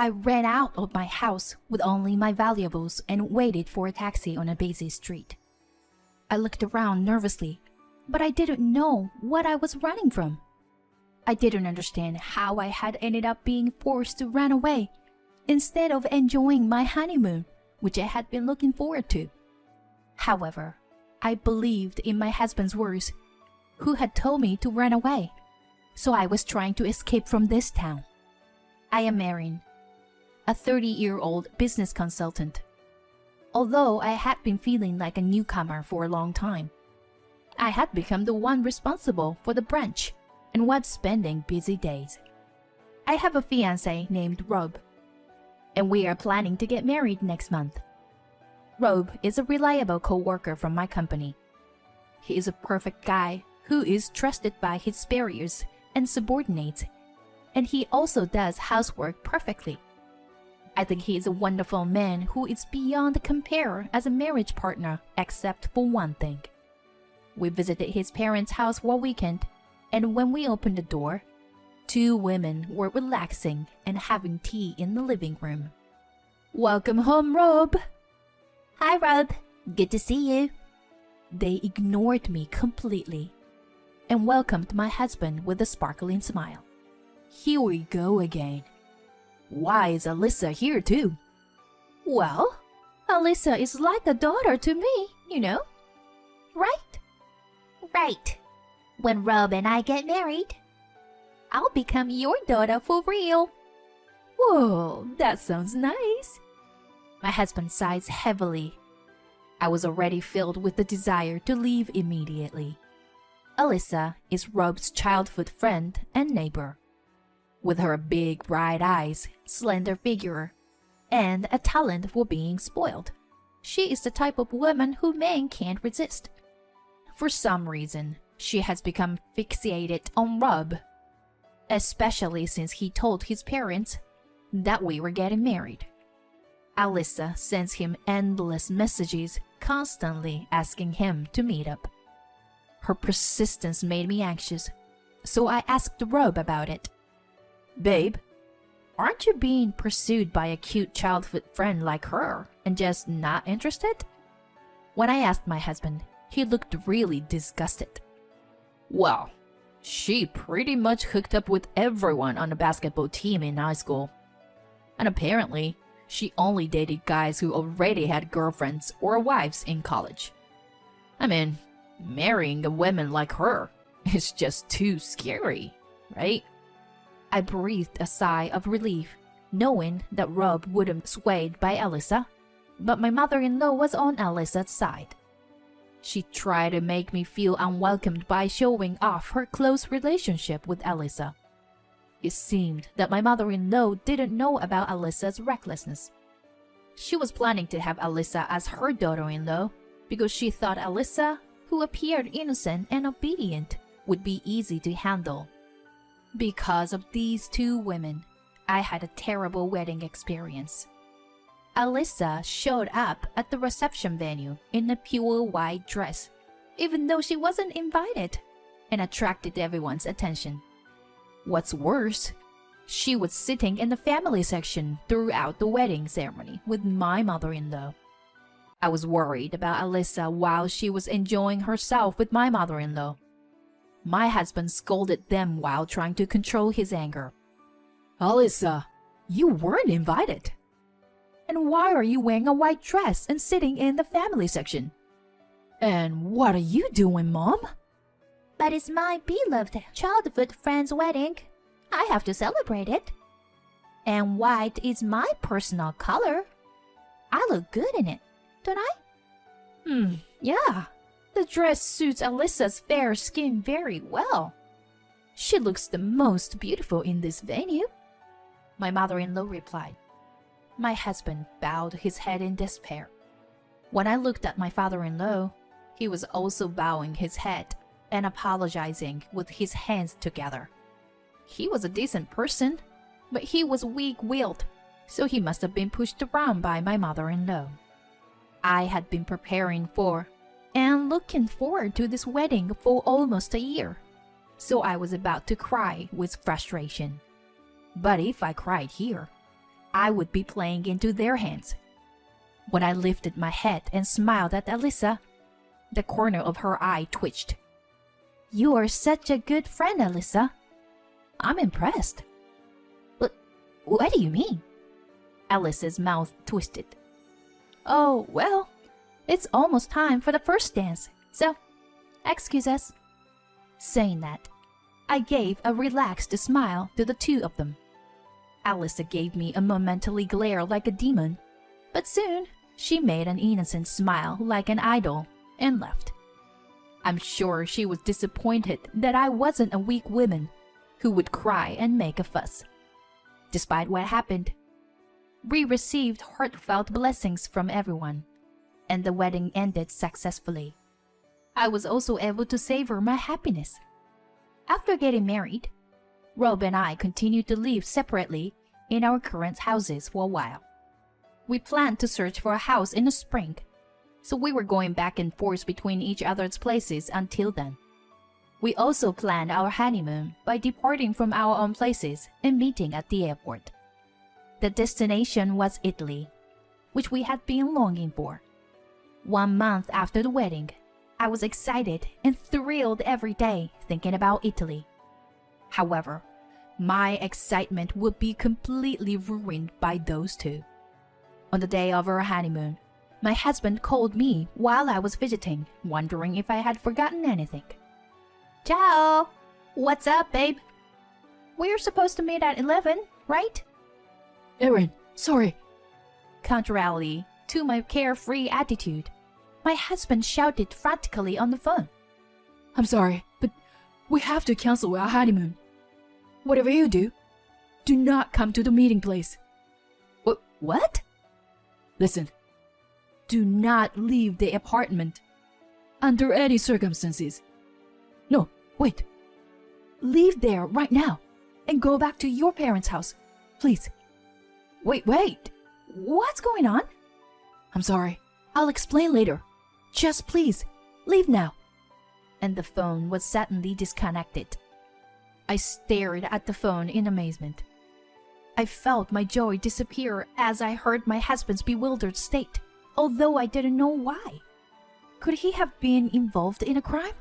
I ran out of my house with only my valuables and waited for a taxi on a busy street. I looked around nervously, but I didn't know what I was running from. I didn't understand how I had ended up being forced to run away instead of enjoying my honeymoon, which I had been looking forward to. However, I believed in my husband's words, who had told me to run away, so I was trying to escape from this town. I am Marin, a 30-year-old business consultant. Although I had been feeling like a newcomer for a long time, I had become the one responsible for the branch and was spending busy days. I have a fiancé named Rob, and we are planning to get married next month. Rob is a reliable co-worker from my company. He is a perfect guy who is trusted by his superiors and subordinates, and he also does housework perfectly. I think he is a wonderful man who is beyond compare as a marriage partner, except for one thing. We visited his parents' house for a weekend, and when we opened the door, two women were relaxing and having tea in the living room. "Welcome home, Rob." "Hi, Rob. Good to see you." They ignored me completely and welcomed my husband with a sparkling smile. "Here we go again. Why is Alyssa here too?" "Well, Alyssa is like a daughter to me, you know. Right?" "Right. When Rob and I get married, I'll become your daughter for real." "Whoa, that sounds nice." My husband sighs heavily. I was already filled with the desire to leave immediately. Alyssa is Rob's childhood friend and neighbor. With her big bright eyes, slender figure, and a talent for being spoiled, she is the type of woman who men can't resist. For some reason, she has become fixated on Rob, especially since he told his parents that we were getting married. Alyssa sends him endless messages, constantly asking him to meet up. Her persistence made me anxious, so I asked Rob about it. "Babe, aren't you being pursued by a cute childhood friend like her and just not interested?" When I asked my husband, he looked really disgusted. "Well, she pretty much hooked up with everyone on the basketball team in high school. And apparently, she only dated guys who already had girlfriends or wives in college. I mean, marrying a woman like her is just too scary, right?" I breathed a sigh of relief, knowing that Rob wouldn't be swayed by Alyssa, but my mother-in-law was on Alyssa's side. She tried to make me feel unwelcomed by showing off her close relationship with Alyssa. It seemed that my mother-in-law didn't know about Alyssa's recklessness. She was planning to have Alyssa as her daughter-in-law because she thought Alyssa, who appeared innocent and obedient, would be easy to handle. Because of these two women, I had a terrible wedding experience. Alyssa showed up at the reception venue in a pure white dress, even though she wasn't invited, and attracted everyone's attention. What's worse, she was sitting in the family section throughout the wedding ceremony with my mother-in-law. I was worried about Alyssa while she was enjoying herself with my mother-in-law. My husband scolded them while trying to control his anger. "Alyssa, you weren't invited. And why are you wearing a white dress and sitting in the family section? And what are you doing, Mom?" "But it's my beloved childhood friend's wedding. I have to celebrate it. And white is my personal color. I look good in it, don't I?" Yeah. The dress suits Alyssa's fair skin very well. She looks the most beautiful in this venue, my mother-in-law replied. My husband bowed his head in despair. When I looked at my father-in-law, he was also bowing his head and apologizing with his hands together. He was a decent person, but he was weak-willed, so he must have been pushed around by my mother-in-law. I had been preparing for and looking forward to this wedding for almost a year, so I was about to cry with frustration. But if I cried here, I would be playing into their hands. When I lifted my head and smiled at Alyssa, the corner of her eye twitched. You are such a good friend, Alyssa. I'm impressed. What do you mean? Alyssa's mouth twisted. Oh, well, it's almost time for the first dance, so excuse us. Saying that, I gave a relaxed smile to the two of them. Alyssa gave me a momentary glare like a demon, but soon she made an innocent smile like an idol and left. I'm sure she was disappointed that I wasn't a weak woman who would cry and make a fuss. Despite what happened, we received heartfelt blessings from everyone, and the wedding ended successfully. I was also able to savor my happiness. After getting married, Rob and I continued to live separately in our current houses for a while. We planned to search for a house in the spring, so we were going back and forth between each other's places until then. We also planned our honeymoon by departing from our own places and meeting at the airport. The destination was Italy, which we had been longing for. 1 month after the wedding, I was excited and thrilled every day thinking about Italy. However, my excitement would be completely ruined by those two. On the day of our honeymoon, my husband called me while I was fidgeting, wondering if I had forgotten anything. Ciao! What's up, babe? We're supposed to meet at 11, right? Erin, sorry. Contrarily to my carefree attitude, my husband shouted frantically on the phone. I'm sorry, but we have to cancel our honeymoon. Whatever you do, do not come to the meeting place. What? Listen, do not leave the apartment under any circumstances. No, wait. Leave there right now and go back to your parents' house, please. Wait. What's going on? I'm sorry. I'll explain later. Just please, leave now. And the phone was suddenly disconnected. I stared at the phone in amazement. I felt my joy disappear as I heard my husband's bewildered state, although I didn't know why. Could he have been involved in a crime?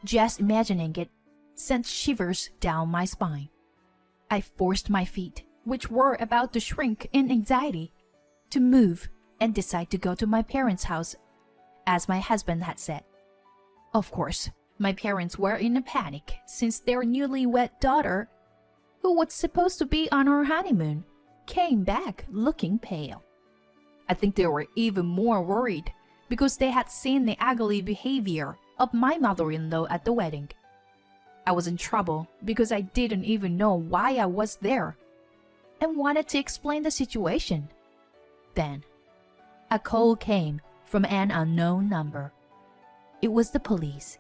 Just imagining it sent shivers down my spine. I forced my feet, which were about to shrink in anxiety, to move and decide to go to my parents' house, as my husband had said. Of course, my parents were in a panic since their newlywed daughter, who was supposed to be on her honeymoon, came back looking pale. I think they were even more worried because they had seen the ugly behavior of my mother-in-law at the wedding. I was in trouble because I didn't even know why I was there and wanted to explain the situation. Then, a call came from an unknown number. It was the police.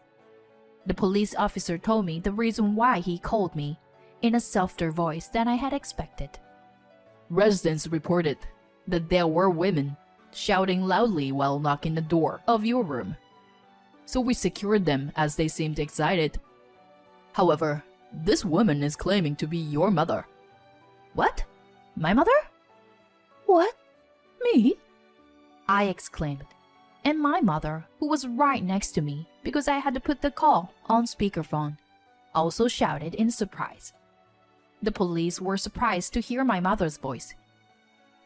The police officer told me the reason why he called me in a softer voice than I had expected. Residents reported that there were women shouting loudly while knocking the door of your room. So we secured them as they seemed excited. However, this woman is claiming to be your mother. What? My mother? What? Me? I exclaimed, and my mother, who was right next to me because I had to put the call on speakerphone, also shouted in surprise. The police were surprised to hear my mother's voice.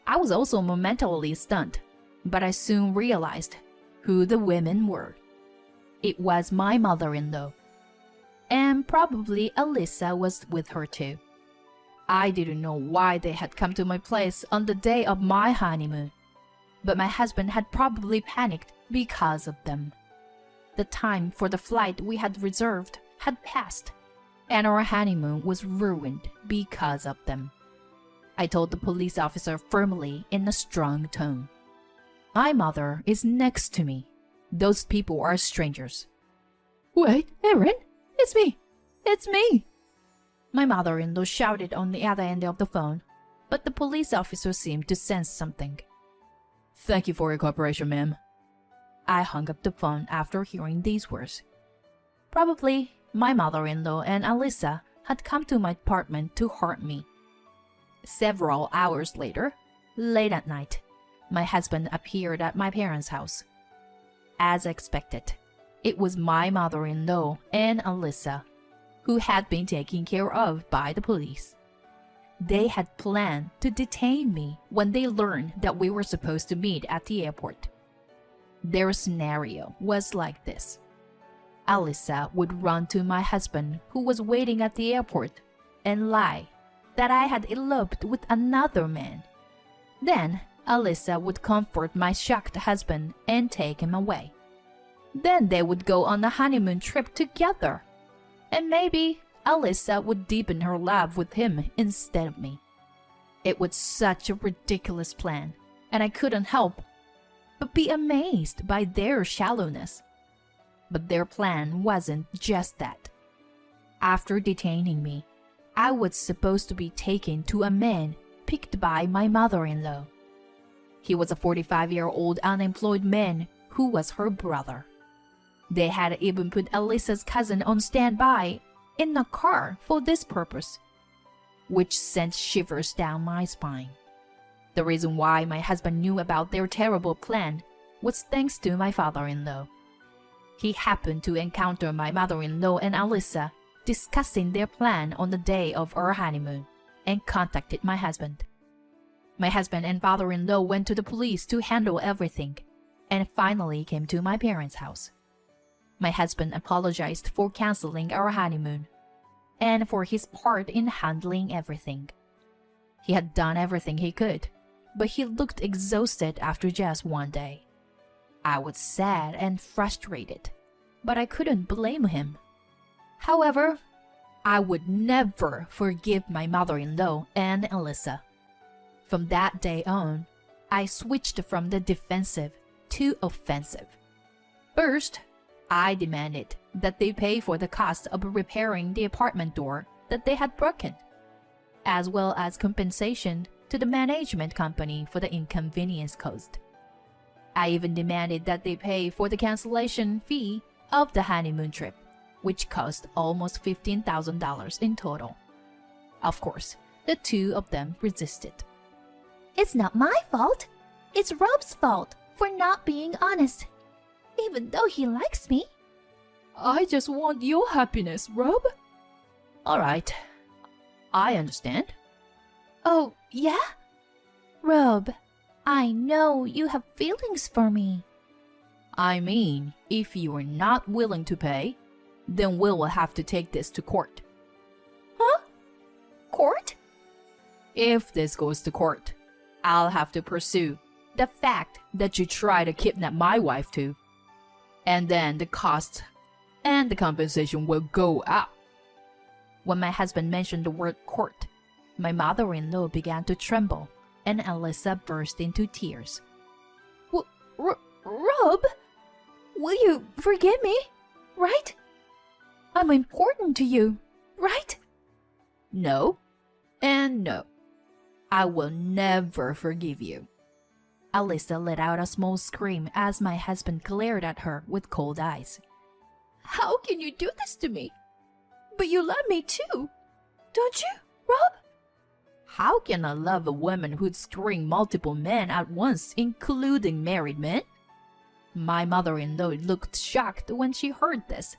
I was also momentarily stunned, but I soon realized who the women were. It was my mother-in-law, and probably Alyssa was with her too. I didn't know why they had come to my place on the day of my honeymoon, but my husband had probably panicked because of them. The time for the flight we had reserved had passed, and our honeymoon was ruined because of them. I told the police officer firmly in a strong tone. My mother is next to me. Those people are strangers. Wait, Erin, it's me. It's me. My mother-in-law shouted on the other end of the phone, but the police officer seemed to sense something. Thank you for your cooperation, ma'am. I hung up the phone after hearing these words. Probably my mother-in-law and Alyssa had come to my apartment to hurt me. Several hours later, late at night, my husband appeared at my parents' house. As expected, it was my mother-in-law and Alyssa, who had been taken care of by the police. They had planned to detain me when they learned that we were supposed to meet at the airport. Their scenario was like this. Alyssa would run to my husband, who was waiting at the airport, and lie that I had eloped with another man. Then Alyssa would comfort my shocked husband and take him away. Then they would go on a honeymoon trip together. And maybe Alyssa would deepen her love with him instead of me. It was such a ridiculous plan, and I couldn't help but be amazed by their shallowness. But their plan wasn't just that. After detaining me, I was supposed to be taken to a man picked by my mother-in-law. He was a 45-year-old unemployed man who was her brother. They had even put Alyssa's cousin on standby in a car for this purpose, which sent shivers down my spine. The reason why my husband knew about their terrible plan was thanks to my father-in-law. He happened to encounter my mother-in-law and Alyssa discussing their plan on the day of our honeymoon and contacted my husband. My husband and father-in-law went to the police to handle everything and finally came to my parents' house. My husband apologized for canceling our honeymoon and for his part in handling everything. He had done everything he could, but he looked exhausted after just one day. I was sad and frustrated, but I couldn't blame him. However, I would never forgive my mother-in-law and Alyssa. From that day on, I switched from the defensive to offensive. First, I demanded that they pay for the cost of repairing the apartment door that they had broken, as well as compensation to the management company for the inconvenience caused. I even demanded that they pay for the cancellation fee of the honeymoon trip, which cost almost $15,000 in total. Of course, the two of them resisted. It's not my fault. It's Rob's fault for not being honest, even though he likes me. I just want your happiness, Rob. All right, I understand. Oh, yeah? Rob, I know you have feelings for me. I mean, if you are not willing to pay, then we will have to take this to court. Huh? Court? If this goes to court, I'll have to pursue the fact that you tried to kidnap my wife too. And then the cost and the compensation will go up. When my husband mentioned the word court, my mother-in-law began to tremble and Alyssa burst into tears. Rob, will you forgive me, right? I'm important to you, right? No, and no. I will never forgive you. Alyssa let out a small scream as my husband glared at her with cold eyes. How can you do this to me? But you love me too, don't you, Rob? How can I love a woman who'd string multiple men at once, including married men? My mother-in-law looked shocked when she heard this.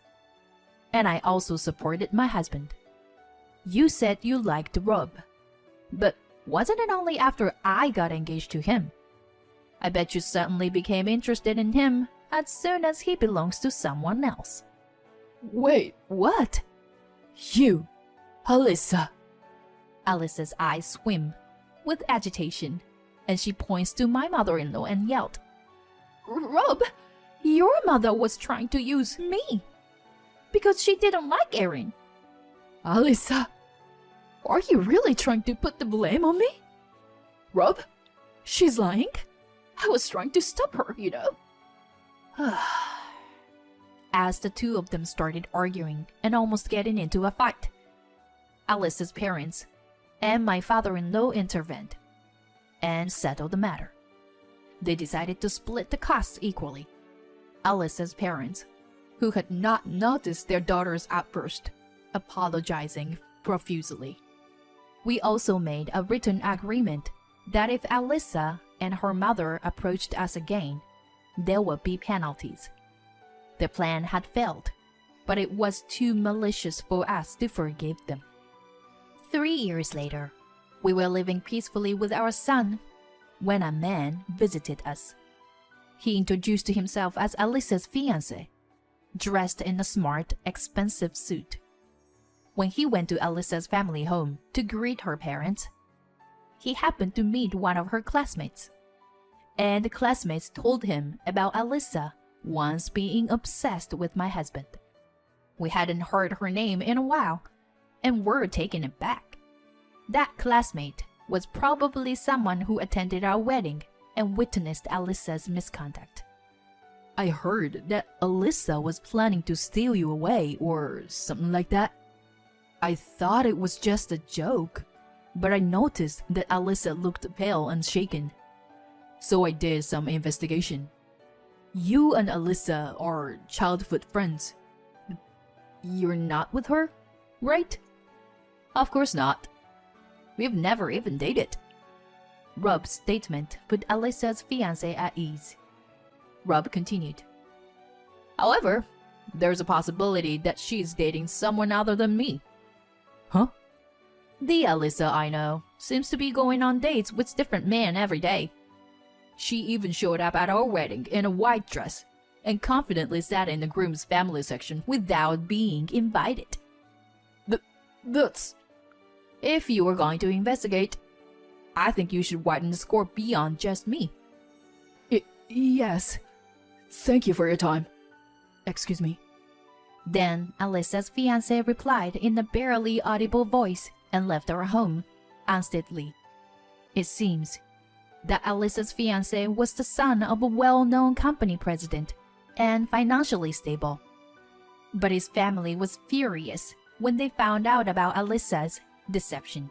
And I also supported my husband. You said you liked Rob, but wasn't it only after I got engaged to him? I bet you suddenly became interested in him as soon as he belongs to someone else. Wait, what? You, Alyssa. Alyssa's eyes swim with agitation, and she points to my mother-in-law and yelled, Rob, your mother was trying to use me because she didn't like Erin. Alyssa, are you really trying to put the blame on me? Rob, she's lying. I was trying to stop her, you know. As the two of them started arguing and almost getting into a fight, Alyssa's parents and my father-in-law intervened and settled the matter. They decided to split the costs equally. Alyssa's parents, who had not noticed their daughter's outburst, apologizing profusely, We also made a written agreement that if Alyssa and her mother approached us again, there would be penalties. The plan had failed, but it was too malicious for us to forgive them. 3 years later, we were living peacefully with our son when a man visited us. He introduced himself as Alyssa's fiancé, dressed in a smart, expensive suit. When he went to Alyssa's family home to greet her parents, he happened to meet one of her classmates. And the classmates told him about Alyssa once being obsessed with my husband. We hadn't heard her name in a while, and were taken aback. That classmate was probably someone who attended our wedding and witnessed Alyssa's misconduct. I heard that Alyssa was planning to steal you away or something like that. I thought it was just a joke, but I noticed that Alyssa looked pale and shaken. So I did some investigation. You and Alyssa are childhood friends. You're not with her, right? Of course not. We've never even dated. Rob's statement put Alyssa's fiancé at ease. Rob continued. However, there's a possibility that she's dating someone other than me. Huh? The Alyssa I know seems to be going on dates with different men every day. She even showed up at our wedding in a white dress and confidently sat in the groom's family section without being invited. That's... If you were going to investigate, I think you should widen the score beyond just me. Yes. Thank you for your time. Excuse me. Then Alyssa's fiancé replied in a barely audible voice and left our home unsteadily. It seems that Alyssa's fiancé was the son of a well-known company president and financially stable. But his family was furious when they found out about Alyssa's deception.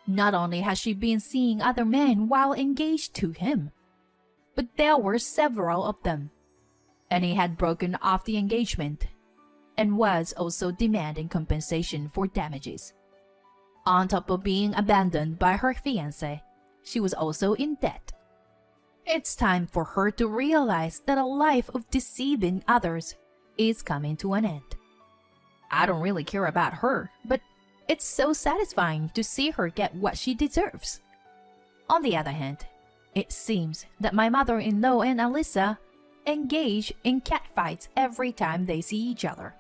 Not only had she been seeing other men while engaged to him, but there were several of them, and he had broken off the engagement and was also demanding compensation for damages. On top of being abandoned by her fiancé, she was also in debt. It's time for her to realize that a life of deceiving others is coming to an end. I don't really care about her, but it's so satisfying to see her get what she deserves. On the other hand, it seems that my mother-in-law and Alyssa engage in catfights every time they see each other,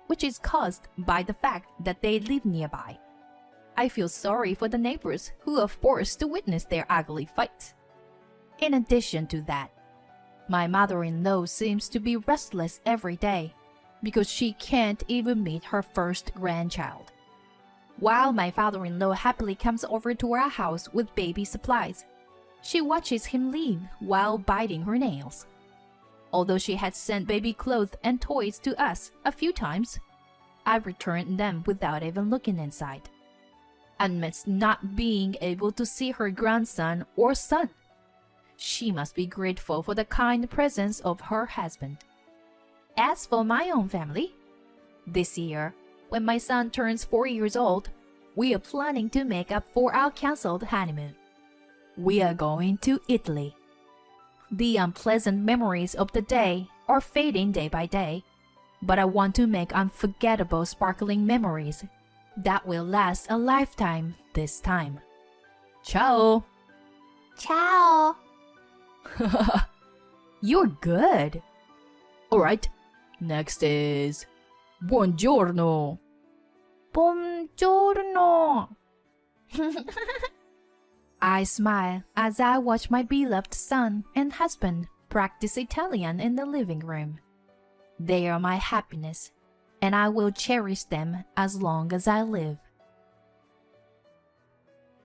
which is caused by the fact that they live nearby. I feel sorry for the neighbors who are forced to witness their ugly fights. In addition to that, my mother-in-law seems to be restless every day because she can't even meet her first grandchild. While my father-in-law happily comes over to our house with baby supplies, she watches him leave while biting her nails. Although she had sent baby clothes and toys to us a few times, I returned them without even looking inside. Amidst not being able to see her grandson or son, she must be grateful for the kind presence of her husband. As for my own family, this year, when my son turns 4 years old, we are planning to make up for our cancelled honeymoon. We are going to Italy. The unpleasant memories of the day are fading day by day, but I want to make unforgettable sparkling memories that will last a lifetime this time. Ciao! Ciao. You're good. Alright, next is... Buongiorno. Buongiorno. I smile as I watch my beloved son and husband practice Italian in the living room. They are my happiness, and I will cherish them as long as I live.